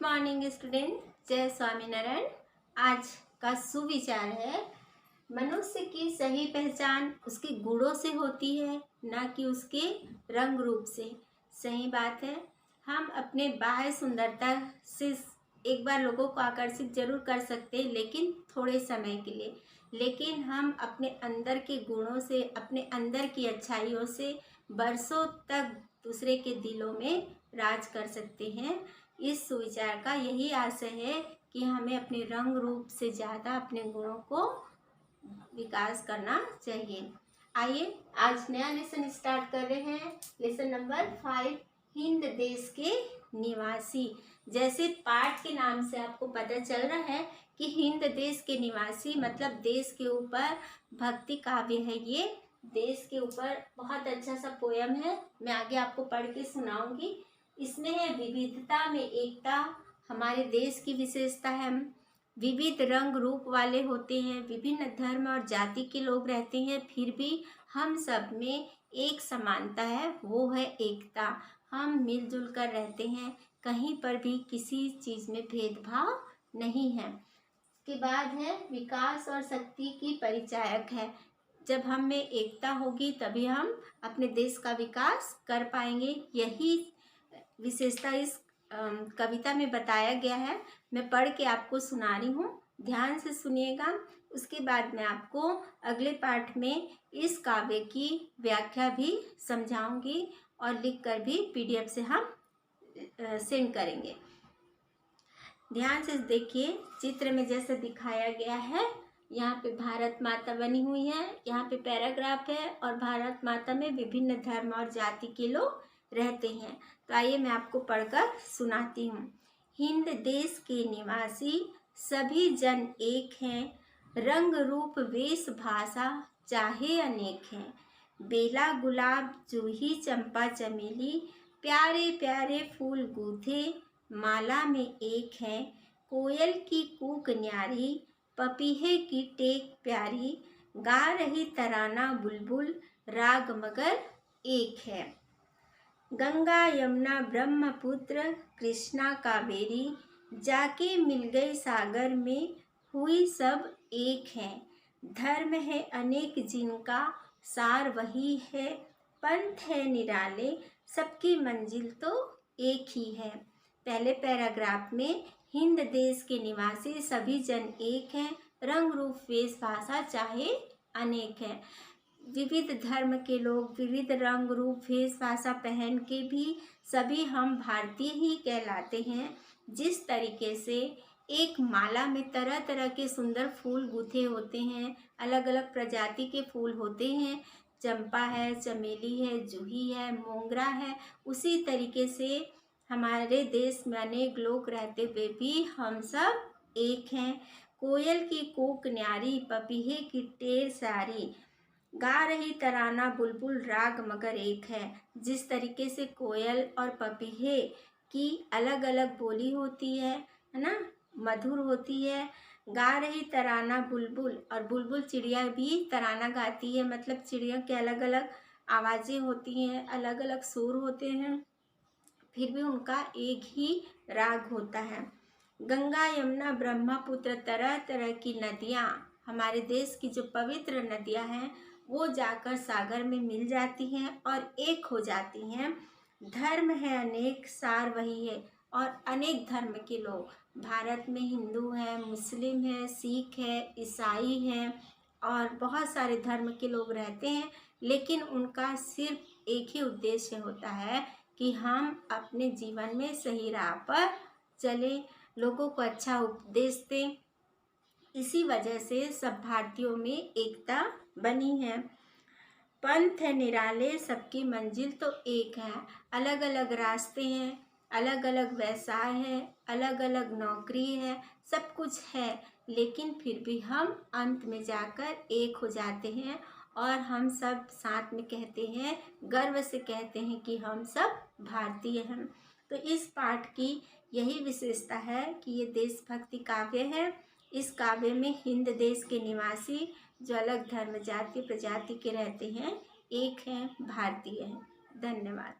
Morning student, जय स्वामीनारायण। आज का सुविचार है, मनुष्य की सही पहचान उसके गुणों से होती है, ना कि उसके रंग रूप से। सही बात है। हम अपने बाह्य सुंदरता से एक बार लोगों को आकर्षित जरूर कर सकते हैं, लेकिन थोड़े समय के लिए। लेकिन हम अपने अंदर के गुणों से, अपने अंदर की अच्छाइयों से बरसों तक दूसरे के दिलों में राज कर सकते हैं। इस सुविचार का यही आशय है कि हमें अपने रंग रूप से ज़्यादा अपने गुणों को विकास करना चाहिए। आइए आज नया लेसन स्टार्ट कर रहे हैं। लेसन नंबर 5, हिंद देश के निवासी। जैसे पाठ के नाम से आपको पता चल रहा है कि हिंद देश के निवासी मतलब देश के ऊपर भक्ति काव्य है। ये देश के ऊपर बहुत अच्छा सा पोयम है, मैं आगे आपको पढ़ के सुनाऊंगी। इसमें है विविधता में एकता, हमारे देश की विशेषता है। विविध रंग रूप वाले होते हैं, विभिन्न धर्म और जाति के लोग रहते हैं, फिर भी हम सब में एक समानता है, वो है एकता। हम मिलजुल कर रहते हैं, कहीं पर भी किसी चीज़ में भेदभाव नहीं है। के बाद है विकास और शक्ति की परिचायक है। जब हम में एकता होगी तभी हम अपने देश का विकास कर पाएंगे। यही विशेषता इस कविता में बताया गया है। मैं पढ़ के आपको सुना रही हूँ, ध्यान से सुनिएगा। उसके बाद मैं आपको अगले पाठ में इस काव्य की व्याख्या भी समझाऊंगी और लिखकर भी PDF से हम सेंड करेंगे। ध्यान से देखिए, चित्र में जैसे दिखाया गया है, यहाँ पे भारत माता बनी हुई है, यहाँ पे पैराग्राफ है और भारत माता में विभिन्न धर्म और जाति के लोग रहते हैं। तो आइए मैं आपको पढ़कर सुनाती हूँ। हिंद देश के निवासी सभी जन एक हैं, रंग रूप वेश भाषा चाहे अनेक हैं। बेला गुलाब जूही चंपा चमेली, प्यारे प्यारे फूल गूथे माला में एक हैं। कोयल की कूक न्यारी, पपीहे की टेक प्यारी, गा रही तराना बुलबुल, राग मगर एक है। गंगा यमुना ब्रह्मपुत्र कृष्णा कावेरी, जाके मिल गई सागर में, हुई सब एक है। धर्म है अनेक जिनका, सार वही है। पंथ है निराले, सबकी मंजिल तो एक ही है। पहले पैराग्राफ में हिंद देश के निवासी सभी जन एक हैं, रंग रूप वेश भाषा चाहे अनेक हैं। विविध धर्म के लोग विविध रंग रूप वेश भाषा पहन के भी सभी हम भारतीय ही कहलाते हैं। जिस तरीके से एक माला में तरह तरह के सुंदर फूल गूथे होते हैं, अलग अलग प्रजाति के फूल होते हैं, चंपा है, चमेली है, जूही है, मोगरा है, उसी तरीके से हमारे देश में अनेक लोग रहते हुए भी हम सब एक हैं। कोयल की कूक न्यारी, पपीहे की टेर सारी, गा रही तराना बुलबुल, राग मगर एक है। जिस तरीके से कोयल और पपीहे की अलग अलग बोली होती है ना, मधुर होती है। गा रही तराना बुलबुल, और बुलबुल चिड़िया भी तराना गाती है, मतलब चिड़िया के अलग अलग आवाज़ें होती हैं, अलग अलग सुर होते हैं, फिर भी उनका एक ही राग होता है। गंगा यमुना ब्रह्मपुत्र, तरह तरह की नदियाँ, हमारे देश की जो पवित्र नदियाँ हैं वो जाकर सागर में मिल जाती हैं और एक हो जाती हैं। धर्म है अनेक, सार वही है। और अनेक धर्म के लोग भारत में, हिंदू हैं, मुस्लिम हैं, सिख है, ईसाई हैं और बहुत सारे धर्म के लोग रहते हैं, लेकिन उनका सिर्फ एक ही उद्देश्य होता है कि हम अपने जीवन में सही राह पर चलें, लोगों को अच्छा उपदेश दें। इसी वजह से सब भारतीयों में एकता बनी है। पंथ है निराले, सबकी मंजिल तो एक है। अलग अलग रास्ते हैं, अलग अलग व्यवसाय है, अलग अलग नौकरी है, सब कुछ है, लेकिन फिर भी हम अंत में जाकर एक हो जाते हैं और हम सब साथ में कहते हैं, गर्व से कहते हैं कि हम सब भारतीय हैं। तो इस पाठ की यही विशेषता है कि ये देशभक्ति काव्य है। इस काव्य में हिंद देश के निवासी जो अलग धर्म जाति प्रजाति के रहते हैं, एक हैं, भारतीय हैं। धन्यवाद।